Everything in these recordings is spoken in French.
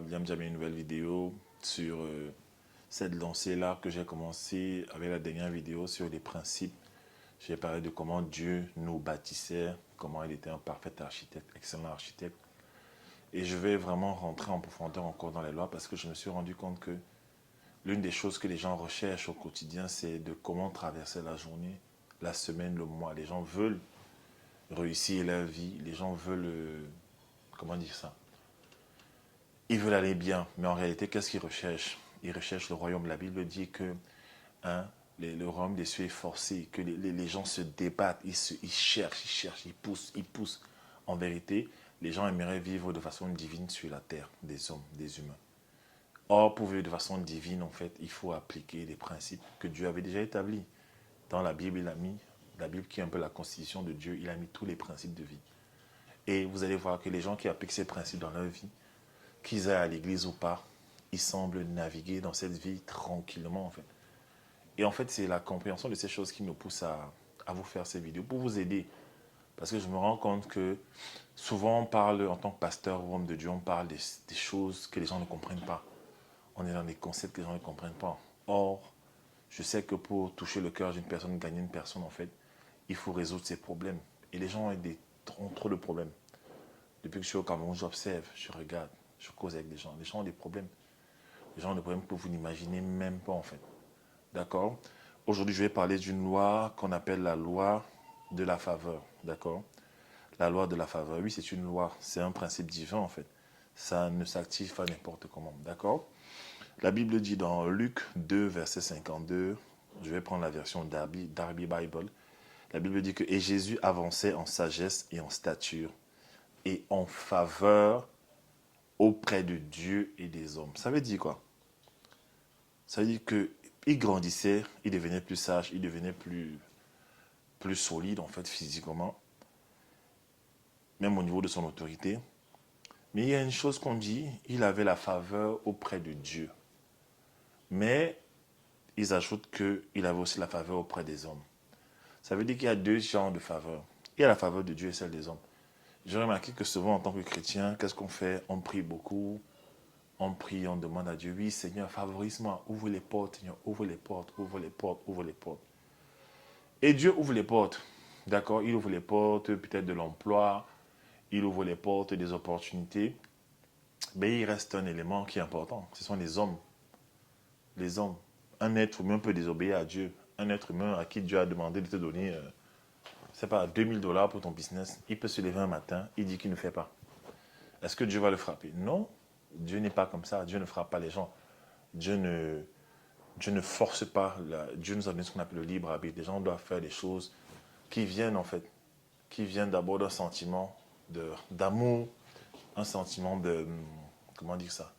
William Jamie, une nouvelle vidéo sur cette lancée-là que j'ai commencé avec la dernière vidéo sur les principes. J'ai parlé de comment Dieu nous bâtissait, comment il était un parfait architecte, excellent architecte. Et je vais vraiment rentrer en profondeur encore dans les lois parce que je me suis rendu compte que l'une des choses que les gens recherchent au quotidien, c'est de comment traverser la journée, la semaine, le mois. Les gens veulent réussir leur vie, les gens veulent, comment dire ça? Ils veulent aller bien, mais en réalité, qu'est-ce qu'ils recherchent? Ils recherchent le royaume. La Bible dit que le royaume des cieux est forcé, que les gens se débattent, ils cherchent, ils poussent. En vérité, les gens aimeraient vivre de façon divine sur la terre, des hommes, des humains. Or, pour vivre de façon divine, en fait, il faut appliquer les principes que Dieu avait déjà établis. Dans la Bible, il a mis, la Bible qui est un peu la constitution de Dieu, il a mis tous les principes de vie. Et vous allez voir que les gens qui appliquent ces principes dans leur vie, qu'ils aillent à l'église ou pas, ils semblent naviguer dans cette vie tranquillement, en fait. Et en fait, c'est la compréhension de ces choses qui me pousse à vous faire ces vidéos, pour vous aider. Parce que je me rends compte que souvent, on parle, en tant que pasteur ou homme de Dieu, on parle des choses que les gens ne comprennent pas. On est dans des concepts que les gens ne comprennent pas. Or, je sais que pour toucher le cœur d'une personne, gagner une personne, en fait, il faut résoudre ses problèmes. Et les gens ont trop de problèmes. Depuis que je suis au Cameroun, j'observe, je regarde, je cause avec des gens. Les gens ont des problèmes. Les gens ont des problèmes que vous n'imaginez même pas, en fait. D'accord? Aujourd'hui, je vais parler d'une loi qu'on appelle la loi de la faveur. D'accord? La loi de la faveur. Oui, c'est une loi. C'est un principe divin, en fait. Ça ne s'active pas n'importe comment. D'accord? La Bible dit dans Luc 2, verset 52, je vais prendre la version Darby Bible. La Bible dit que « Et Jésus avançait en sagesse et en stature et en faveur auprès de Dieu et des hommes. » Ça veut dire quoi? Ça veut dire qu'il grandissait, il devenait plus sage, il devenait plus solide en fait physiquement, même au niveau de son autorité. Mais il y a une chose qu'on dit, il avait la faveur auprès de Dieu. Mais ils ajoutent qu'il avait aussi la faveur auprès des hommes. Ça veut dire qu'il y a deux genres de faveur. Il y a la faveur de Dieu et celle des hommes. J'ai remarqué que souvent en tant que chrétien, qu'est-ce qu'on fait? On prie beaucoup, on prie, on demande à Dieu, oui Seigneur, favorise-moi, ouvre les portes, Seigneur, ouvre les portes, ouvre les portes, ouvre les portes. Et Dieu ouvre les portes, d'accord? Il ouvre les portes peut-être de l'emploi, il ouvre les portes des opportunités, mais il reste un élément qui est important, ce sont les hommes. Les hommes. Un être humain peut désobéir à Dieu. Un être humain à qui Dieu a demandé de te donner, c'est pas, 2000 $ pour ton business, il peut se lever un matin, il dit qu'il ne fait pas. Est-ce que Dieu va le frapper? Non, Dieu n'est pas comme ça, Dieu ne frappe pas les gens. Dieu ne force pas, Dieu nous a donné ce qu'on appelle le libre arbitre. Les gens doivent faire des choses qui viennent en fait, qui viennent d'abord d'un sentiment d'amour, un sentiment de, comment dire ça,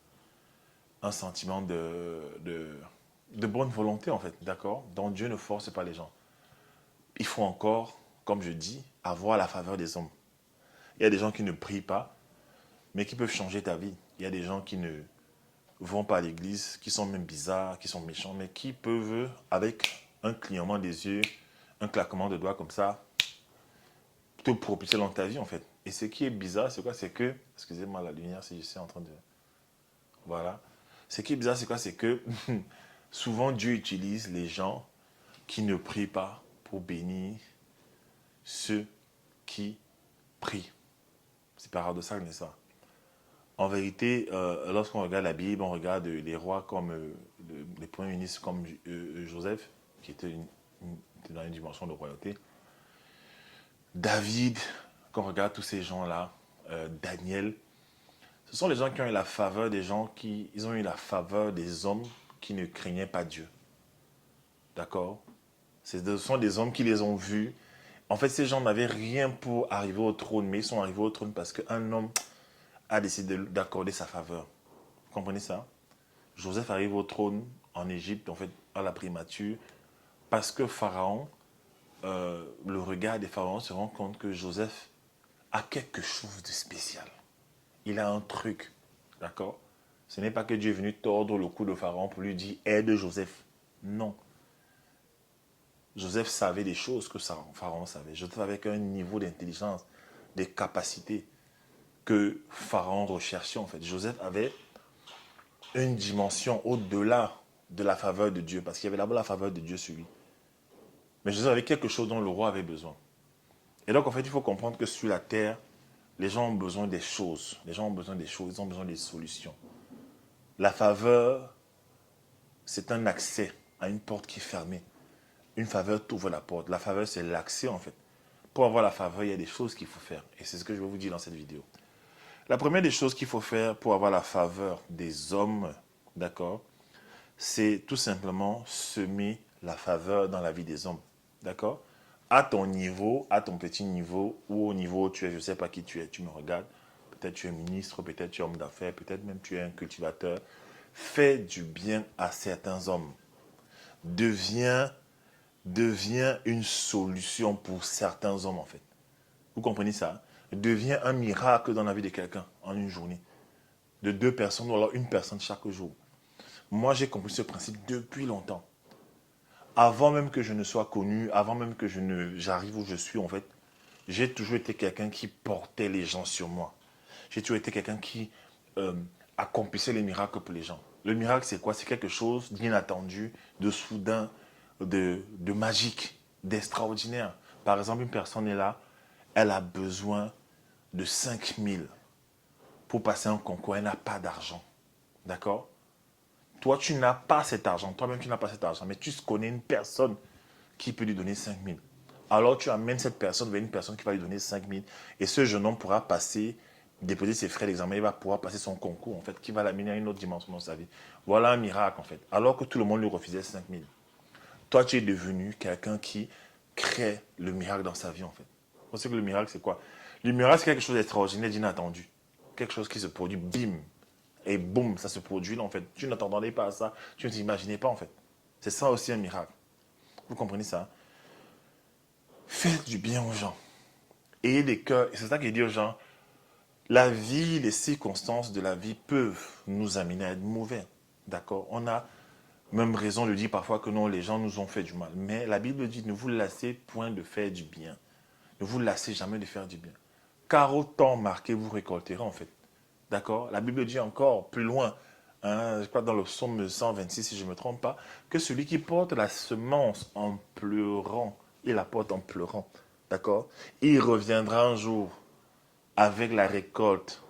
un sentiment de bonne volonté en fait, d'accord? Donc Dieu ne force pas les gens. Il faut encore, comme je dis, avoir la faveur des hommes. Il y a des gens qui ne prient pas, mais qui peuvent changer ta vie. Il y a des gens qui ne vont pas à l'église, qui sont même bizarres, qui sont méchants, mais qui peuvent, avec un clignement des yeux, un claquement de doigts comme ça, te propulser dans ta vie en fait. Et ce qui est bizarre, c'est quoi? C'est que, excusez-moi la lumière si je suis en train de... Voilà. Ce qui est bizarre, c'est quoi? C'est que souvent Dieu utilise les gens qui ne prient pas pour bénir ceux qui prient. C'est paradoxal, n'est-ce pas? En vérité, lorsqu'on regarde la Bible, on regarde les rois comme les premiers ministres comme Joseph, qui était dans une dimension de royauté. David, quand on regarde tous ces gens-là, Daniel, ce sont les gens qui ont eu la faveur des gens ils ont eu la faveur des hommes qui ne craignaient pas Dieu. D'accord? Ce sont des hommes qui les ont vus. En fait, ces gens n'avaient rien pour arriver au trône, mais ils sont arrivés au trône parce qu'un homme a décidé d'accorder sa faveur. Vous comprenez ça? Joseph arrive au trône en Égypte, en fait, à la primature, parce que Pharaon, le regard des pharaons se rend compte que Joseph a quelque chose de spécial. Il a un truc, d'accord? Ce n'est pas que Dieu est venu tordre le cou de Pharaon pour lui dire « aide Joseph ». Non. Joseph savait des choses que Pharaon savait. Joseph avait un niveau d'intelligence, des capacités que Pharaon recherchait en fait. Joseph avait une dimension au-delà de la faveur de Dieu, parce qu'il y avait d'abord la faveur de Dieu sur lui. Mais Jésus avait quelque chose dont le roi avait besoin. Et donc, en fait, il faut comprendre que sur la terre, les gens ont besoin des choses. Les gens ont besoin des choses, ils ont besoin des solutions. La faveur, c'est un accès à une porte qui est fermée. Une faveur t'ouvre la porte. La faveur, c'est l'accès, en fait. Pour avoir la faveur, il y a des choses qu'il faut faire. Et c'est ce que je vais vous dire dans cette vidéo. La première des choses qu'il faut faire pour avoir la faveur des hommes, d'accord, c'est tout simplement semer la faveur dans la vie des hommes. D'accord? À ton niveau, à ton petit niveau, ou au niveau où tu es, je ne sais pas qui tu es, tu me regardes. Peut-être tu es ministre, peut-être tu es homme d'affaires, peut-être même tu es un cultivateur. Fais du bien à certains hommes. Deviens une solution pour certains hommes, en fait. Vous comprenez ça? Deviens un miracle dans la vie de quelqu'un en une journée. De 2 personnes ou alors une personne chaque jour. Moi, j'ai compris ce principe depuis longtemps. Avant même que je ne sois connu, avant même que j'arrive où je suis, en fait, j'ai toujours été quelqu'un qui portait les gens sur moi. J'ai toujours été quelqu'un qui accomplissait les miracles pour les gens. Le miracle, c'est quoi? C'est quelque chose d'inattendu, de soudain, de magique, d'extraordinaire. Par exemple, une personne est là, elle a besoin de 5 000 pour passer un concours, elle n'a pas d'argent. D'accord? Toi, tu n'as pas cet argent. Toi-même, tu n'as pas cet argent. Mais tu connais une personne qui peut lui donner 5 000. Alors, tu amènes cette personne vers une personne qui va lui donner 5 000. Et ce jeune homme pourra passer, déposer ses frais d'examen. Il va pouvoir passer son concours, en fait, qui va l'amener à une autre dimension dans sa vie. Voilà un miracle, en fait. Alors que tout le monde lui refusait 5 000. Toi, tu es devenu quelqu'un qui crée le miracle dans sa vie, en fait. Vous savez que le miracle, c'est quoi? Le miracle, c'est quelque chose d'extraordinaire, d'inattendu. Quelque chose qui se produit, bim, et boum, ça se produit là en fait. Tu ne t'attendais pas à ça, tu ne t'imaginais pas en fait. C'est ça aussi un miracle. Vous comprenez ça? Faites du bien aux gens. Ayez des cœurs, et c'est ça qu'il dit aux gens, la vie, les circonstances de la vie peuvent nous amener à être mauvais. D'accord? On a même raison de dire parfois que non, les gens nous ont fait du mal. Mais la Bible dit, ne vous lassez point de faire du bien. Ne vous lassez jamais de faire du bien. Car au temps marqué, vous récolterez en fait. D'accord? La Bible dit encore plus loin, je crois dans le psaume 126, si je ne me trompe pas, que celui qui porte la semence en pleurant, il la porte en pleurant. D'accord? Il reviendra un jour avec la récolte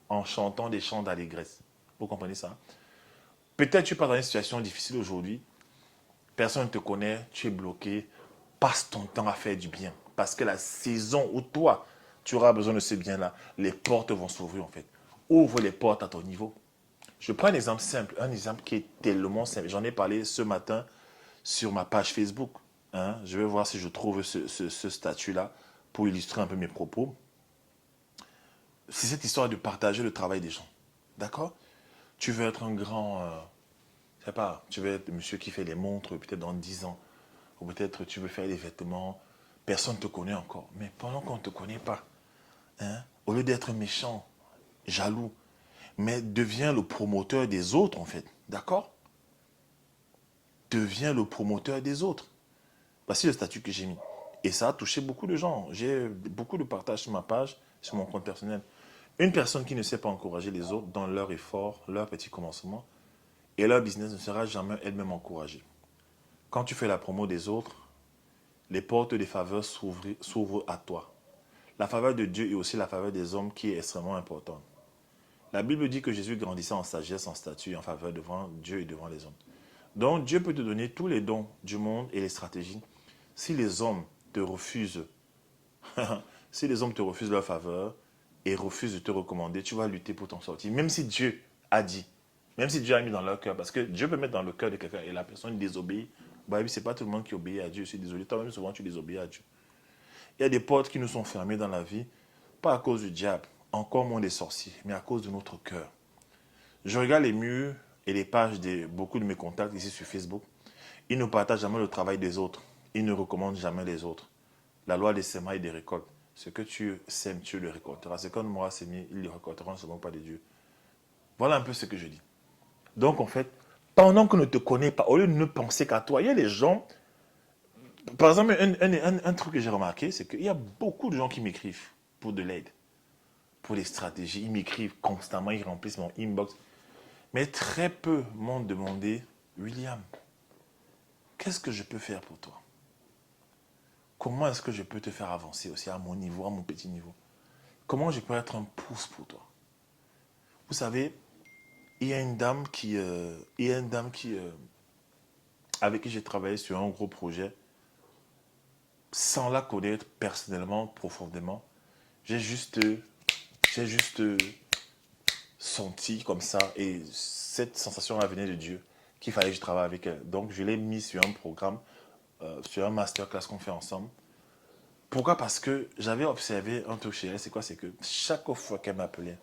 en chantant des chants d'allégresse. Vous comprenez ça? Peut-être tu pars dans une situation difficile aujourd'hui, personne ne te connaît, tu es bloqué, passe ton temps à faire du bien. Parce que la saison où toi, tu auras besoin de ce bien-là, les portes vont s'ouvrir en fait. Ouvre les portes à ton niveau. Je prends un exemple simple, un exemple qui est tellement simple. J'en ai parlé ce matin sur ma page Facebook. Hein. Je vais voir si je trouve ce statut-là pour illustrer un peu mes propos. C'est cette histoire de partager le travail des gens. D'accord? Tu veux être un grand, je sais pas, tu veux être monsieur qui fait les montres peut-être dans 10 ans. Ou peut-être tu veux faire des vêtements. Personne ne te connaît encore. Mais pendant qu'on ne te connaît pas, hein, au lieu d'être méchant, jaloux, mais deviens le promoteur des autres en fait. D'accord? Deviens le promoteur des autres. Voici le statut que j'ai mis. Et ça a touché beaucoup de gens. J'ai beaucoup de partages sur ma page, sur mon compte personnel. Une personne qui ne sait pas encourager les autres dans leur effort, leur petit commencement, et leur business ne sera jamais elle-même encouragée. Quand tu fais la promo des autres, les portes des faveurs s'ouvrent à toi. La faveur de Dieu et aussi la faveur des hommes qui est extrêmement importante. La Bible dit que Jésus grandissait en sagesse, en statut, en faveur devant Dieu et devant les hommes. Donc Dieu peut te donner tous les dons du monde et les stratégies. Si les hommes te refusent, si les hommes te refusent leur faveur et refusent de te recommander, tu vas lutter pour t'en sortir. Même si Dieu a dit, même si Dieu a mis dans leur cœur, parce que Dieu peut mettre dans le cœur de quelqu'un et la personne désobéit. Bah oui, c'est pas tout le monde qui obéit à Dieu, je suis désolé. Toi-même, souvent, tu désobéis à Dieu. Il y a des portes qui nous sont fermées dans la vie, pas à cause du diable, encore moins des sorciers, mais à cause de notre cœur. Je regarde les murs et les pages de beaucoup de mes contacts ici sur Facebook. Ils ne partagent jamais le travail des autres. Ils ne recommandent jamais les autres. La loi des semailles et des récoltes. Ce que tu sèmes, tu le récolteras. Ce qu'on m'aura sémé, il le récoltera selon pas de Dieu. Voilà un peu ce que je dis. Donc en fait, pendant qu'on ne te connaît pas, au lieu de ne penser qu'à toi, il y a des gens. Par exemple, un truc que j'ai remarqué, c'est qu'il y a beaucoup de gens qui m'écrivent pour de l'aide, pour des stratégies. Ils m'écrivent constamment, ils remplissent mon inbox. Mais très peu m'ont demandé, William, qu'est-ce que je peux faire pour toi? Comment est-ce que je peux te faire avancer aussi à mon niveau, à mon petit niveau? Comment je peux être un pouce pour toi? Vous savez, il y a une dame avec qui j'ai travaillé sur un gros projet, sans la connaître personnellement, profondément. J'ai juste, j'ai juste senti comme ça, et cette sensation-là venait de Dieu, qu'il fallait que je travaille avec elle. Donc, je l'ai mis sur un programme, sur un masterclass qu'on fait ensemble. Pourquoi? Parce que j'avais observé un truc chez elle, c'est quoi? C'est que chaque fois qu'elle m'appelait,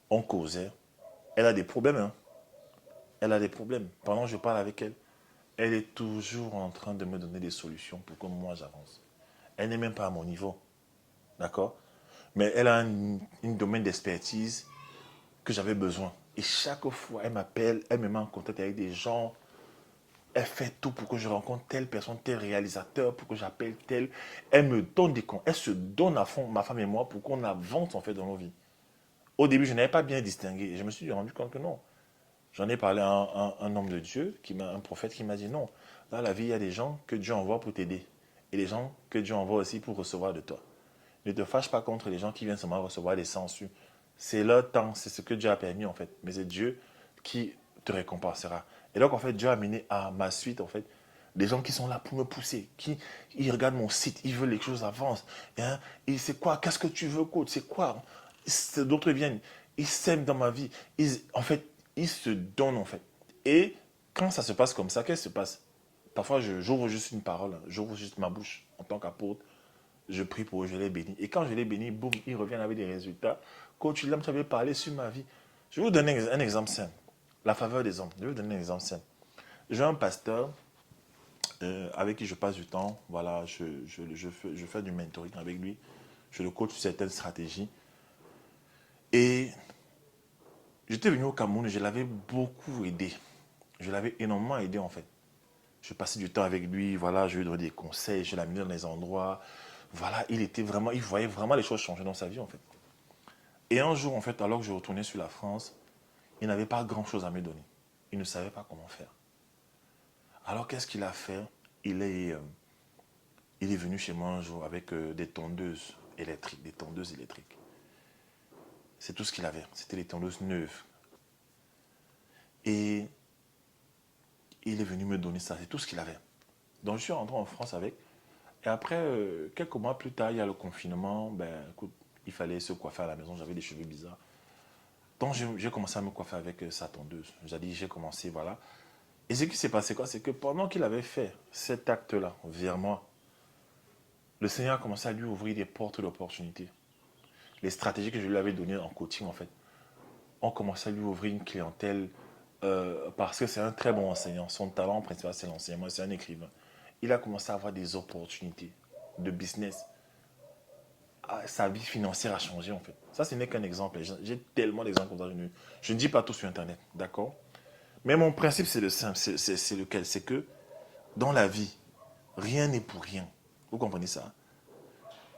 on causait. Elle a des problèmes, hein. Elle a des problèmes. Pendant que je parle avec elle, elle est toujours en train de me donner des solutions pour que moi j'avance. Elle n'est même pas à mon niveau. D'accord? Mais elle a une domaine d'expertise que j'avais besoin. Et chaque fois, elle m'appelle, elle me met en contact avec des gens. Elle fait tout pour que je rencontre telle personne, tel réalisateur, pour que j'appelle tel. Elle me donne des comptes. Elle se donne à fond, ma femme et moi, pour qu'on avance en fait dans nos vies. Au début, je n'avais pas bien distingué. Je me suis rendu compte que non. J'en ai parlé à un homme de Dieu, un prophète qui m'a dit non. Dans la vie, il y a des gens que Dieu envoie pour t'aider. Et des gens que Dieu envoie aussi pour recevoir de toi. Ne te fâche pas contre les gens qui viennent seulement recevoir des censures. C'est leur temps, c'est ce que Dieu a permis en fait. Mais c'est Dieu qui te récompensera. Et donc en fait, Dieu a amené à ma suite en fait des gens qui sont là pour me pousser, qui ils regardent mon site, ils veulent que les choses avancent. Hein? Et c'est quoi? Qu'est-ce que tu veux, coach? C'est quoi? D'autres viennent, ils s'aiment dans ma vie. En fait, ils se donnent en fait. Et quand ça se passe comme ça, qu'est-ce qui se passe? Parfois, j'ouvre juste une parole, j'ouvre juste ma bouche en tant qu'apôtre. Je prie pour eux, je les bénis. Et quand je les bénis, boum, ils reviennent avec des résultats. Coach William, tu avais parlé sur ma vie. Je vais vous donner un exemple simple. La faveur des hommes. Je vais vous donner un exemple simple. J'ai un pasteur avec qui je passe du temps. Voilà, je fais du mentoring avec lui. Je le coach sur certaines stratégies. Et j'étais venu au Cameroun et je l'avais beaucoup aidé. Je l'avais énormément aidé en fait. Je passais du temps avec lui, voilà, je lui donnais des conseils, je l'amenais dans des endroits. Voilà, il voyait vraiment les choses changer dans sa vie en fait. Et un jour, en fait, alors que je retournais sur la France, il n'avait pas grand-chose à me donner. Il ne savait pas comment faire. Alors, qu'est-ce qu'il a fait? Il est venu chez moi un jour avec des tondeuses électriques, des tondeuses électriques. C'est tout ce qu'il avait. C'était les tondeuses neuves. Et il est venu me donner ça. C'est tout ce qu'il avait. Donc, je suis rentré en France avec. Et après, quelques mois plus tard, il y a le confinement. Ben, écoute, il fallait se coiffer à la maison. J'avais des cheveux bizarres. Donc, j'ai commencé à me coiffer avec sa tondeuse. J'ai commencé, voilà. Et ce qui s'est passé, quoi, c'est que pendant qu'il avait fait cet acte-là vers moi, le Seigneur a commencé à lui ouvrir des portes d'opportunité. Les stratégies que je lui avais données en coaching, en fait, ont commencé à lui ouvrir une clientèle parce que c'est un très bon enseignant. Son talent principal, c'est l'enseignement, c'est un écrivain. Il a commencé à avoir des opportunités de business. Ah, sa vie financière a changé, en fait. Ça, ce n'est qu'un exemple. J'ai tellement d'exemples comme ça. Je ne dis pas tout sur Internet, d'accord? Mais mon principe, c'est le simple. C'est lequel? C'est que dans la vie, rien n'est pour rien. Vous comprenez ça?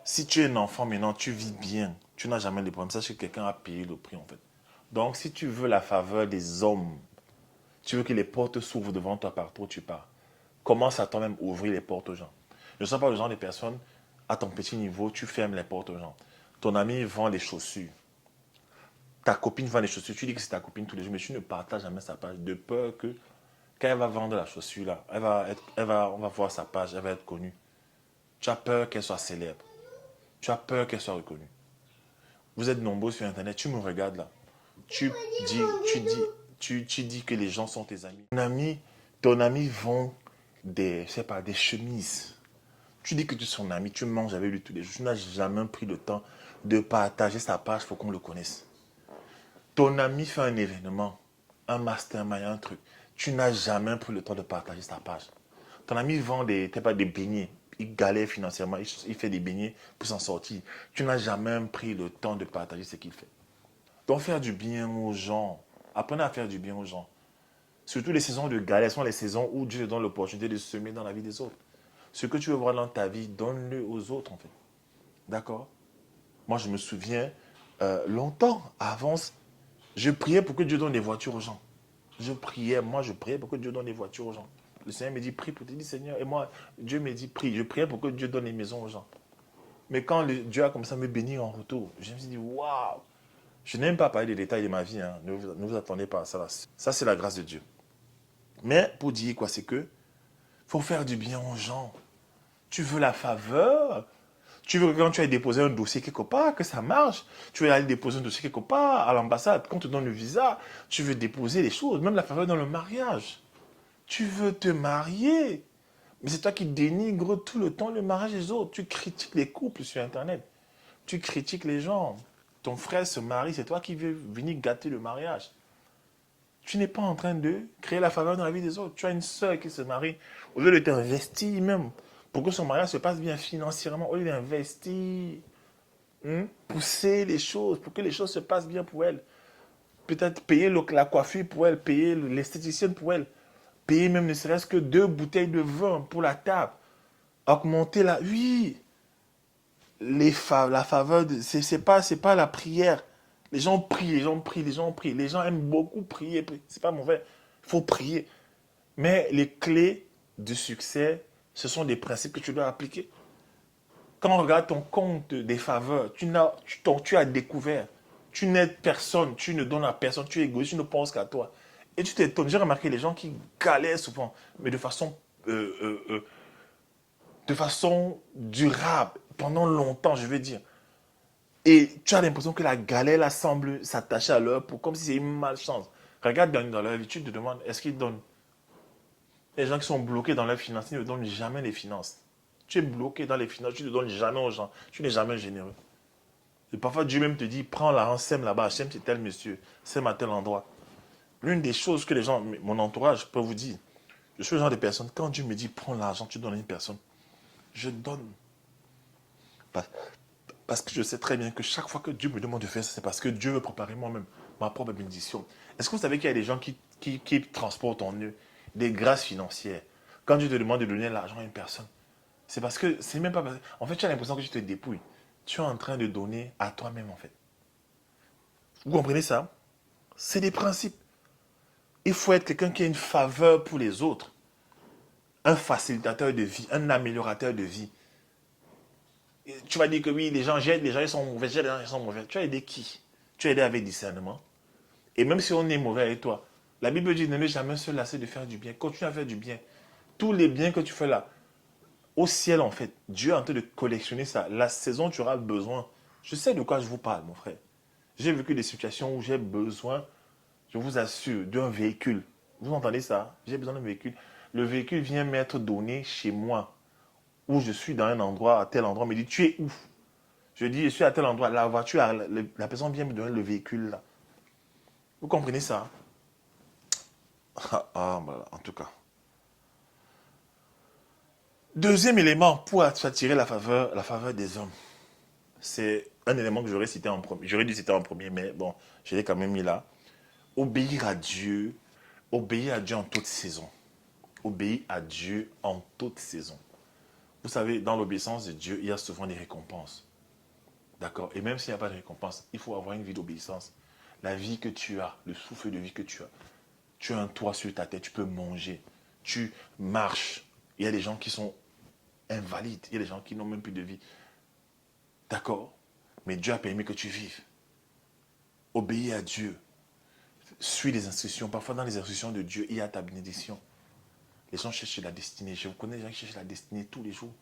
Si tu es un enfant maintenant, tu vis bien, tu n'as jamais de problème. Sache que quelqu'un a payé le prix en fait. Donc si tu veux la faveur des hommes, tu veux que les portes s'ouvrent devant toi partout où tu pars, commence à toi-même ouvrir les portes aux gens. Je ne sais pas le genre de personne, à ton petit niveau, tu fermes les portes aux gens. Ton ami vend des chaussures. Ta copine vend des chaussures. Tu dis que c'est ta copine tous les jours, mais tu ne partages jamais sa page de peur que quand elle va vendre la chaussure là, on va voir sa page, elle va être connue. Tu as peur qu'elle soit célèbre. Tu as peur qu'elle soit reconnue. Vous êtes nombreux sur Internet, tu me regardes là. Tu dis, tu dis que les gens sont tes amis. Ton ami vend des, je sais pas, des chemises. Tu dis que tu es son ami, tu manges avec lui tous les jours. Tu n'as jamais pris le temps de partager sa page pour qu'on le connaisse. Ton ami fait un événement, un mastermind, un truc. Tu n'as jamais pris le temps de partager sa page. Ton ami vend des beignets. Il galère financièrement, il fait des beignets pour s'en sortir. Tu n'as jamais pris le temps de partager ce qu'il fait. Donc faire du bien aux gens. Apprenez à faire du bien aux gens. Surtout les saisons de galère sont les saisons où Dieu te donne l'opportunité de semer dans la vie des autres. Ce que tu veux voir dans ta vie, donne-le aux autres en fait. D'accord? Moi je me souviens, longtemps, avant, Je priais pour que Dieu donne des voitures aux gens. Je priais pour que Dieu donne des voitures aux gens. Le Seigneur me dit, prie pour te dire, Seigneur. Et moi, Dieu me dit, prie. Je priais pour que Dieu donne des maisons aux gens. Mais quand Dieu a commencé à me bénir en retour, je me suis dit, waouh! Je n'aime pas parler des détails de ma vie. Hein. Ne vous attendez pas à ça. Là. Ça, c'est la grâce de Dieu. Mais pour dire quoi, c'est que faut faire du bien aux gens. Tu veux la faveur. Tu veux que quand tu as déposé un dossier quelque part, que ça marche. Tu veux aller déposer un dossier quelque part à l'ambassade, qu'on te donne le visa. Tu veux déposer les choses, même la faveur dans le mariage. Tu veux te marier. Mais c'est toi qui dénigres tout le temps le mariage des autres. Tu critiques les couples sur Internet. Tu critiques les gens. Ton frère se marie, c'est toi qui veux venir gâter le mariage. Tu n'es pas en train de créer la faveur dans la vie des autres. Tu as une soeur qui se marie. Au lieu de t'investir même pour que son mariage se passe bien financièrement, au lieu d'investir, pousser les choses pour que les choses se passent bien pour elle. Peut-être payer la coiffure pour elle, payer l'esthéticienne pour elle. Payer même ne serait-ce que 2 bouteilles de vin pour la table. Augmenter la... Oui, la faveur, c'est pas la prière. Les gens prient, les gens prient, les gens prient. Les gens aiment beaucoup prier. C'est pas mauvais. Il faut prier. Mais les clés du succès, ce sont des principes que tu dois appliquer. Quand on regarde ton compte des faveurs, tu as découvert. Tu n'aides personne, tu ne donnes à personne, tu es égoïste, tu ne penses qu'à toi. Et tu t'étonnes. J'ai remarqué les gens qui galèrent souvent, mais de façon durable, pendant longtemps, je veux dire. Et tu as l'impression que la galère là, semble s'attacher à leur peau, comme si c'est une malchance. Regarde dans leur vie, tu te demandes, est-ce qu'ils donnent? Les gens qui sont bloqués dans leurs finances, ils ne donnent jamais les finances. Tu es bloqué dans les finances, tu ne donnes jamais aux gens. Tu n'es jamais généreux. Et parfois, Dieu même te dit, prends l'argent, sème là-bas, sème c'est tel monsieur, sème à tel endroit. L'une des choses que les gens, mon entourage peut vous dire, je suis le genre de personne, quand Dieu me dit, prends l'argent, tu donnes à une personne, je donne. Parce que je sais très bien que chaque fois que Dieu me demande de faire ça, c'est parce que Dieu veut préparer moi-même ma propre bénédiction. Est-ce que vous savez qu'il y a des gens qui transportent en eux des grâces financières? Quand Dieu te demande de donner l'argent à une personne, c'est parce que c'est même pas... En fait, tu as l'impression que tu te dépouilles. Tu es en train de donner à toi-même, en fait. Vous comprenez ça? C'est des principes. Il faut être quelqu'un qui a une faveur pour les autres. Un facilitateur de vie, un améliorateur de vie. Et tu vas dire que oui, les gens jettent, les gens ils sont mauvais, les gens ils sont mauvais. Tu as aidé qui? Tu as aidé avec discernement. Et même si on est mauvais avec toi, la Bible dit ne jamais se lasser de faire du bien. Continue à faire du bien. Tous les biens que tu fais là, au ciel en fait, Dieu est en train de collectionner ça. La saison, tu auras besoin. Je sais de quoi je vous parle, mon frère. J'ai vécu des situations où j'ai besoin, je vous assure, d'un véhicule. Vous entendez ça? J'ai besoin d'un véhicule. Le véhicule vient m'être donné chez moi, où je suis dans un endroit, à tel endroit. On me dit, tu es où? Je dis, je suis à tel endroit. La voiture, la personne vient me donner le véhicule là. Vous comprenez ça? Voilà, en tout cas. Deuxième élément pour attirer la faveur des hommes. C'est un élément que j'aurais cité en premier. J'aurais dû citer en premier, mais bon, je l'ai quand même mis là. Obéir à Dieu. Obéir à Dieu en toute saison. Obéir à Dieu en toute saison. Vous savez, dans l'obéissance de Dieu, il y a souvent des récompenses. D'accord? Et même s'il n'y a pas de récompense, il faut avoir une vie d'obéissance. La vie que tu as, le souffle de vie que tu as un toit sur ta tête, tu peux manger, tu marches. Il y a des gens qui sont invalides, il y a des gens qui n'ont même plus de vie. D'accord? Mais Dieu a permis que tu vives. Obéis à Dieu. Suis les instructions. Parfois, dans les instructions de Dieu, il y a ta bénédiction. Les gens cherchent la destinée. Je connais des gens qui cherchent la destinée tous les jours.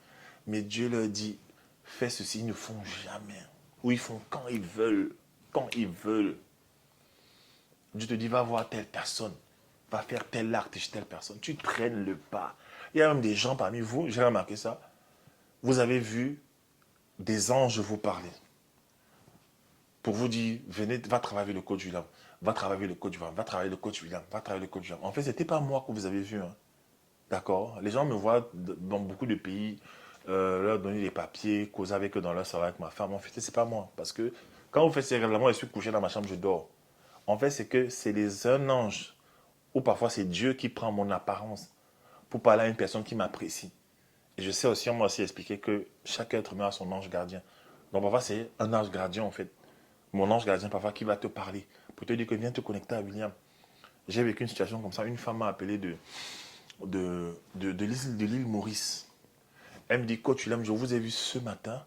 Mais Dieu leur dit, fais ceci, ils ne font jamais. Ou ils font quand ils veulent. Quand ils veulent. Dieu te dit, va voir telle personne. Va faire tel acte chez telle personne. Tu traînes le pas. Il y a même des gens parmi vous, j'ai remarqué ça. Vous avez vu des anges vous parler. Pour vous dire, venez, va travailler le coach William. Va travailler le coach William. Va travailler le coach William. Va travailler le coach William. En fait, ce n'était pas moi que vous avez vu. Hein. D'accord? Les gens me voient dans beaucoup de pays, leur donner des papiers, causer avec eux dans leur salon avec ma femme. En fait, ce n'est pas moi. Parce que quand vous faites ces règlements, je suis couché dans ma chambre, je dors. En fait, c'est que c'est un ange. Ou parfois, c'est Dieu qui prend mon apparence pour parler à une personne qui m'apprécie. Et je sais aussi, on m'a aussi expliqué que chaque être humain a son ange gardien. Donc parfois, c'est un ange gardien, en fait. Mon ange gardien, parfois, qui va te parler. pour te dire que viens te connecter à William. J'ai vécu une situation comme ça. Une femme m'a appelé de l'île Maurice. Elle me dit, coach William, je vous ai vu ce matin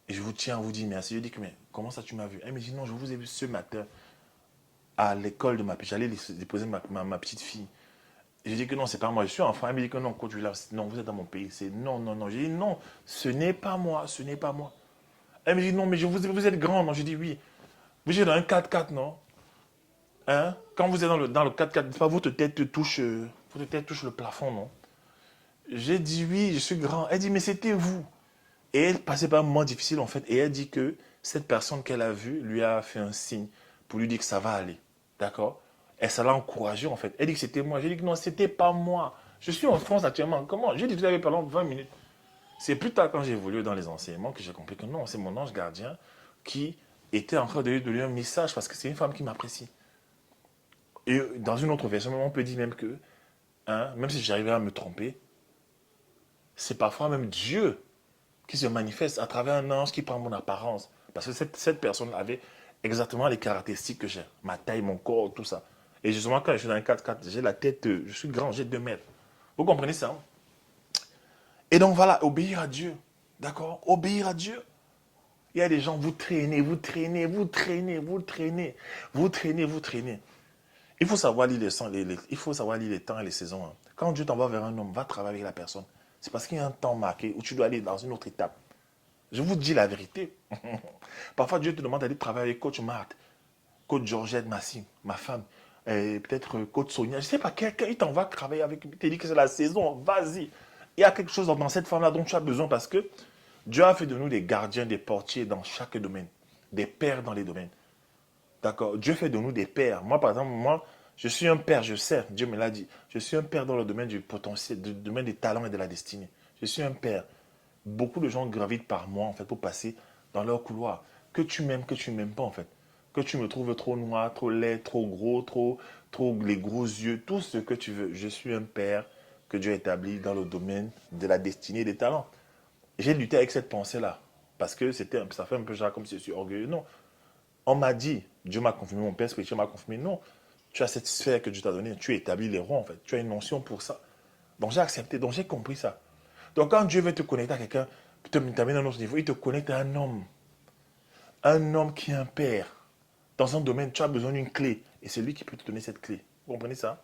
et je vous tiens à vous dire merci. Je dis que, mais comment ça tu m'as vu? Elle me dit, non, je vous ai vu ce matin à l'école de ma petite. J'allais déposer ma petite fille. Et je dis que non, c'est pas moi, je suis enfant. Elle me dit que non, coach William, non, vous êtes dans mon pays. C'est non, non, non. J'ai dit non, ce n'est pas moi, ce n'est pas moi. Elle me dit non, mais vous êtes grand. Non, je dis oui. Vous êtes dans un 4x4, non? Hein? Quand vous êtes dans le 4x4, pas votre tête touche le plafond, non? J'ai dit oui, je suis grand. Elle dit mais c'était vous. Et elle passait par un moment difficile en fait. Et elle dit que cette personne qu'elle a vue lui a fait un signe pour lui dire que ça va aller. D'accord? Et ça l'a encouragée en fait. Elle dit que c'était moi. J'ai dit que non, c'était pas moi. Je suis en France actuellement. Comment? J'ai dit que vous avez pendant 20 minutes. C'est plus tard quand j'ai évolué dans les enseignements que j'ai compris que non, c'est mon ange gardien qui était en train de lui donner un message parce que c'est une femme qui m'apprécie. Et dans une autre version, on peut dire même que, hein, même si j'arrivais à me tromper, c'est parfois même Dieu qui se manifeste à travers un ange qui prend mon apparence. Parce que cette personne avait exactement les caractéristiques que j'ai. Ma taille, mon corps, tout ça. Et justement, quand je suis dans un 4x4, j'ai la tête, je suis grand, j'ai 2 mètres. Vous comprenez ça? Et donc voilà, obéir à Dieu. D'accord? Obéir à Dieu. Il y a des gens, vous traînez, vous traînez, vous traînez, vous traînez, vous traînez, vous traînez. Il faut savoir lire il faut savoir lire les temps et les saisons. Hein. Quand Dieu t'envoie vers un homme, va travailler avec la personne. C'est parce qu'il y a un temps marqué où tu dois aller dans une autre étape. Je vous dis la vérité. Parfois, Dieu te demande d'aller travailler avec coach Marthe, coach Georgette Massy, ma femme, peut-être coach Sonia. Je ne sais pas, quelqu'un, il t'envoie travailler avec. Il te dit que c'est la saison, vas-y. Il y a quelque chose dans cette femme-là dont tu as besoin parce que Dieu a fait de nous des gardiens, des portiers dans chaque domaine, des pères dans les domaines. D'accord? Dieu fait de nous des pères. Moi, par exemple, je suis un père, je sais, Dieu me l'a dit. Je suis un père dans le domaine du potentiel, du domaine des talents et de la destinée. Je suis un père. Beaucoup de gens gravitent par moi, en fait, pour passer dans leur couloir. Que tu m'aimes pas, en fait. Que tu me trouves trop noir, trop laid, trop gros, trop les gros yeux, tout ce que tu veux. Je suis un père que Dieu a établi dans le domaine de la destinée et des talents. J'ai lutté avec cette pensée-là. Parce que ça fait un peu genre comme si je suis orgueilleux. Non. On m'a dit, Dieu m'a confirmé, mon père spirituel m'a confirmé, non. Tu as cette sphère que Dieu t'a donnée, tu établis les rois, en fait. Tu as une notion pour ça. Donc j'ai accepté, donc j'ai compris ça. Donc quand Dieu veut te connecter à quelqu'un, t'amener à un autre niveau, il te connecte à un homme. Un homme qui est un père. Dans un domaine, tu as besoin d'une clé. Et c'est lui qui peut te donner cette clé. Vous comprenez ça?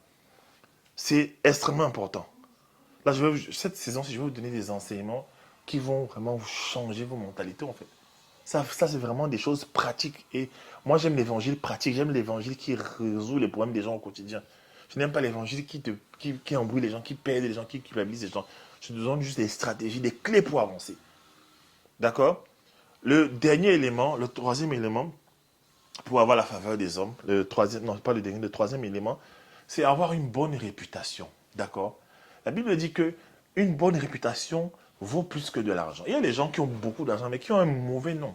C'est extrêmement important. Là, cette saison-ci, je vais vous donner des enseignements qui vont vraiment changer vos mentalités, en fait. Ça c'est vraiment des choses pratiques. Et moi, j'aime l'évangile pratique. J'aime l'évangile qui résout les problèmes des gens au quotidien. Je n'aime pas l'évangile qui embrouille les gens, qui perd les gens, qui culpabilise les gens. Je te donne juste des stratégies, des clés pour avancer. D'accord? Le dernier élément, le troisième élément, pour avoir la faveur des hommes, le troisième, non, pas le dernier, le troisième élément, c'est avoir une bonne réputation. D'accord? La Bible dit que une bonne réputation vaut plus que de l'argent. Il y a des gens qui ont beaucoup d'argent, mais qui ont un mauvais nom.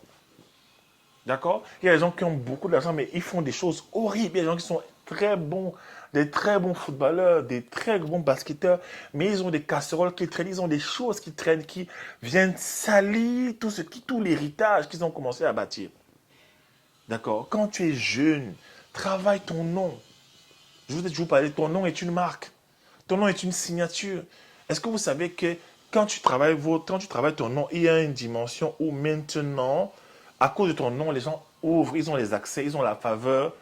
D'accord? Il y a des gens qui ont beaucoup d'argent, mais ils font des choses horribles. Il y a des gens qui sont très bons, des très bons footballeurs, des très bons basketteurs, mais ils ont des casseroles qui traînent, ils ont des choses qui traînent, qui viennent salir tout l'héritage qu'ils ont commencé à bâtir. D'accord? Quand tu es jeune, travaille ton nom. Je vous ai toujours parlé, ton nom est une marque. Ton nom est une signature. Est-ce que vous savez que quand tu travailles ton nom, il y a une dimension où maintenant, à cause de ton nom, les gens ouvrent, ils ont les accès, ils ont la faveur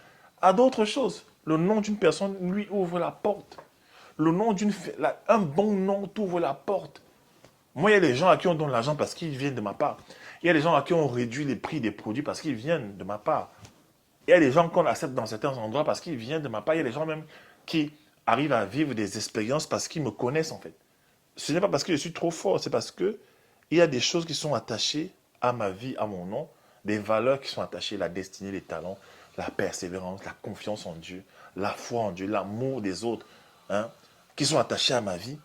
à d'autres choses. Le nom d'une personne lui ouvre la porte. Un bon nom t'ouvre la porte. Moi, il y a des gens à qui on donne l'argent parce qu'ils viennent de ma part. Il y a des gens à qui on réduit les prix des produits parce qu'ils viennent de ma part. Il y a des gens qu'on accepte dans certains endroits parce qu'ils viennent de ma part. Il y a des gens même qui arrivent à vivre des expériences parce qu'ils me connaissent en fait. Ce n'est pas parce que je suis trop fort, c'est parce que il y a des choses qui sont attachées à ma vie, à mon nom, des valeurs qui sont attachées, la destinée, les talents, la persévérance, la confiance en Dieu, la foi en Dieu, l'amour des autres, hein, qui sont attachés à ma vie.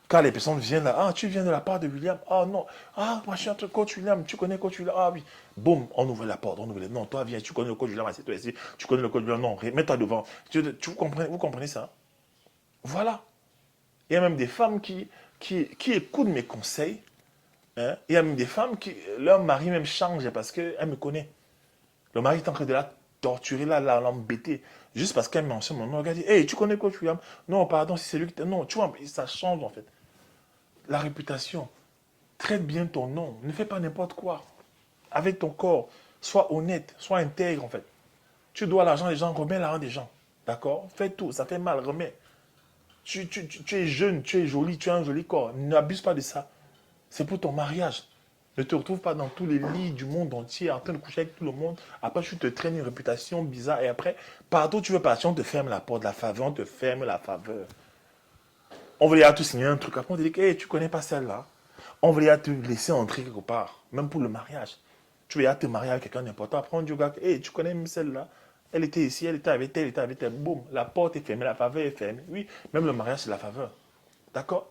Quand les personnes viennent là, ah, tu viens de la part de William, ah non, ah, moi je suis entre coach William, tu connais coach William, ah oui, boum, on ouvre la porte, non, toi viens, tu connais le coach William, assieds-toi ici, tu connais le coach William, non, mets-toi devant, vous comprenez ça? Voilà. Il y a même des femmes qui écoutent mes conseils, hein. Il y a même des femmes qui, leur mari même change parce qu'elle me connaît. Le mari est en train de là, torturer, l'embêter. Juste parce qu'elle mentionne mon nom, elle dit, hey, tu connais Coach William? Non, pardon, c'est lui qui t'a... Non, tu vois, ça change en fait. La réputation. Traite bien ton nom. Ne fais pas n'importe quoi. Avec ton corps, sois honnête, sois intègre en fait. Tu dois l'argent des gens, remets l'argent des gens. D'accord? Fais tout, ça fait mal, remets. Tu es jeune, tu es jolie, tu as un joli corps. N'abuse pas de ça. C'est pour ton mariage. Ne te retrouve pas dans tous les lits du monde entier en train de coucher avec tout le monde. Après, tu te traînes une réputation bizarre et après, partout où tu veux partir, on te ferme la porte, la faveur, on te ferme la faveur. On voulait à te signer un truc. Après, on te dit que hey, tu connais pas celle-là. On voulait à te laisser entrer quelque part, même pour le mariage. Tu voulais à te marier avec quelqu'un d'important. Après, on dit au gars, hey, tu connais même celle-là. Elle était ici, elle était avec elle, elle était avec elle. Boum, la porte est fermée, la faveur est fermée. Oui, même le mariage, c'est la faveur. D'accord?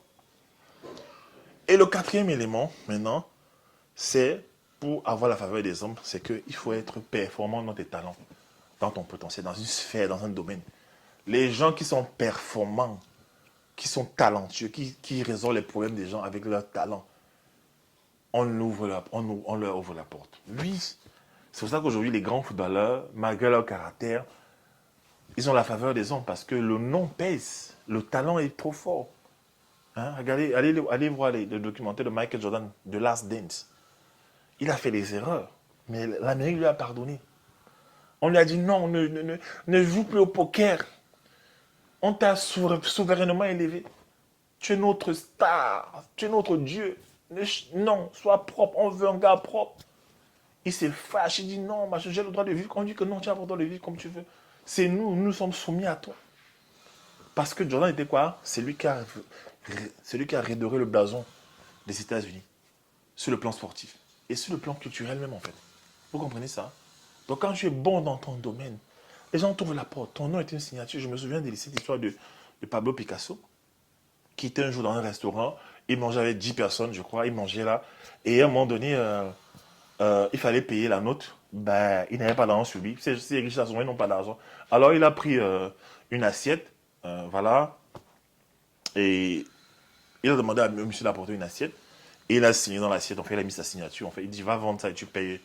Et le quatrième élément, maintenant, c'est pour avoir la faveur des hommes, c'est qu'il faut être performant dans tes talents, dans ton potentiel, dans une sphère, dans un domaine. Les gens qui sont performants, qui sont talentueux, qui résolvent les problèmes des gens avec leur talent, on leur ouvre la porte. Oui, c'est pour ça qu'aujourd'hui, les grands footballeurs, malgré leur caractère, ils ont la faveur des hommes parce que le nom pèse, le talent est trop fort. Hein? Regardez, allez voir le documentaire de Michael Jordan, The Last Dance. Il a fait des erreurs, mais l'Amérique lui a pardonné. On lui a dit non, ne joue plus au poker. On t'a souverainement élevé. Tu es notre star, tu es notre Dieu. Non, sois propre, on veut un gars propre. Il s'est fâché, il dit non, j'ai le droit de vivre. On dit que non, tu as le droit de vivre comme tu veux. C'est nous sommes soumis à toi. Parce que Jordan était quoi? C'est lui qui a redoré le blason des États-Unis sur le plan sportif et sur le plan culturel même en fait. Vous comprenez ça? Donc quand tu es bon dans ton domaine, les gens t'ouvrent la porte. Ton nom est une signature. Je me souviens de cette histoire de Pablo Picasso qui était un jour dans un restaurant. Il mangeait avec 10 personnes, je crois. Il mangeait là. Et à un moment donné, il fallait payer la note. Ben, il n'avait pas d'argent sur lui. Ces riches là, ils n'ont pas d'argent. Alors il a pris une assiette. Voilà. Et il a demandé à monsieur d'apporter une assiette. Et il a signé dans l'assiette. En fait, il a mis sa signature. En fait, il dit va vendre ça et tu payes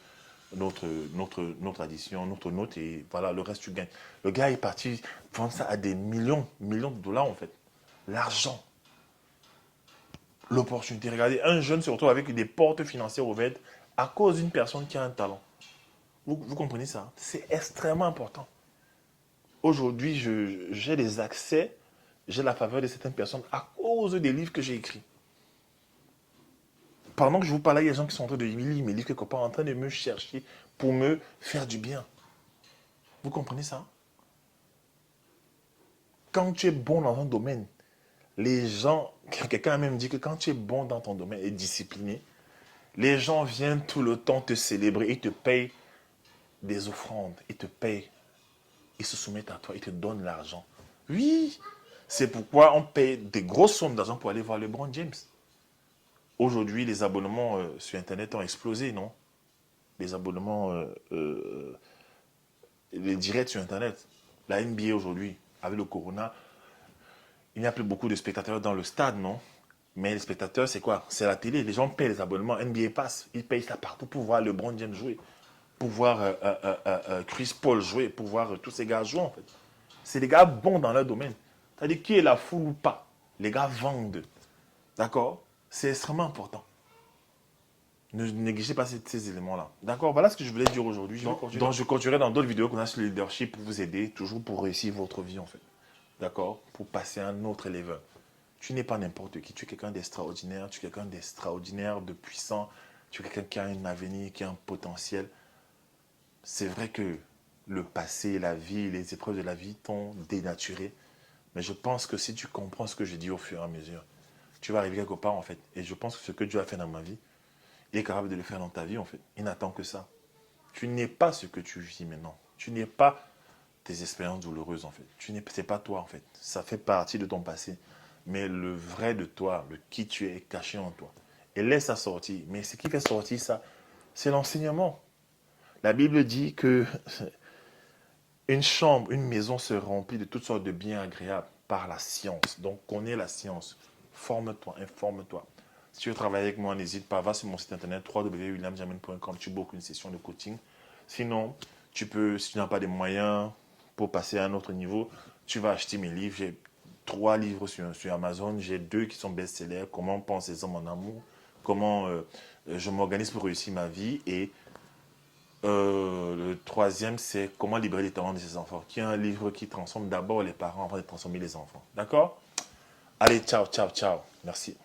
notre addition, notre note. Et voilà, le reste, tu gagnes. Le gars est parti vendre ça à des millions de dollars, en fait. L'argent. L'opportunité. Regardez, un jeune se retrouve avec des portes financières ouvertes à cause d'une personne qui a un talent. Vous comprenez ça? C'est extrêmement important. Aujourd'hui, j'ai des accès, j'ai la faveur de certaines personnes à cause des livres que j'ai écrits. Pendant que je vous parle, il y a des gens qui sont en train de lire mes livres quelque part, en train de me chercher pour me faire du bien. Vous comprenez ça? Quand tu es bon dans un domaine, les gens, quelqu'un a même dit que quand tu es bon dans ton domaine et discipliné, les gens viennent tout le temps te célébrer, ils te payent des offrandes, ils te payent, ils se soumettent à toi, ils te donnent l'argent. Oui, c'est pourquoi on paye des grosses sommes d'argent pour aller voir LeBron James. Aujourd'hui, les abonnements sur Internet ont explosé, non? Les abonnements, les directs sur Internet. La NBA aujourd'hui, avec le Corona, il n'y a plus beaucoup de spectateurs dans le stade, non? Mais les spectateurs, c'est quoi? C'est la télé. Les gens payent les abonnements. NBA passe. Ils payent ça partout pour voir LeBron James jouer. Pour voir Chris Paul jouer. Pour voir tous ces gars jouer, en fait. C'est des gars bons dans leur domaine. C'est-à-dire qui est la foule ou pas. Les gars vendent. D'accord? C'est extrêmement important. Ne négligez pas ces éléments-là. D'accord? Voilà ce que je voulais dire aujourd'hui. Donc, je continuerai dans d'autres vidéos qu'on a sur le leadership pour vous aider, toujours pour réussir votre vie, en fait. D'accord? Pour passer à un autre level. Tu n'es pas n'importe qui. Tu es quelqu'un d'extraordinaire. Tu es quelqu'un d'extraordinaire, de puissant. Tu es quelqu'un qui a un avenir, qui a un potentiel. C'est vrai que le passé, la vie, les épreuves de la vie t'ont dénaturé. Mais je pense que si tu comprends ce que je dis au fur et à mesure, tu vas arriver quelque part, en fait. Et je pense que ce que Dieu a fait dans ma vie, il est capable de le faire dans ta vie, en fait. Il n'attend que ça. Tu n'es pas ce que tu vis maintenant. Tu n'es pas tes expériences douloureuses, en fait. C'est pas toi, en fait. Ça fait partie de ton passé. Mais le vrai de toi, le qui tu es, est caché en toi. Et laisse ça sortir. Mais ce qui fait sortir ça, c'est l'enseignement. La Bible dit que une chambre, une maison se remplit de toutes sortes de biens agréables par la science. Donc, connais la science. Forme-toi, informe-toi. Si tu veux travailler avec moi, n'hésite pas, va sur mon site internet www.williamjamin.com, tu bookes une session de coaching. Sinon, si tu n'as pas de moyens pour passer à un autre niveau, tu vas acheter mes livres. J'ai 3 livres sur Amazon. J'ai 2 qui sont best-sellers. Comment pensent les hommes en amour? Comment je m'organise pour réussir ma vie? Et le troisième, c'est comment libérer les talents de ses enfants, qui est un livre qui transforme d'abord les parents avant de transformer les enfants. D'accord? Allez, ciao, ciao, ciao. Merci.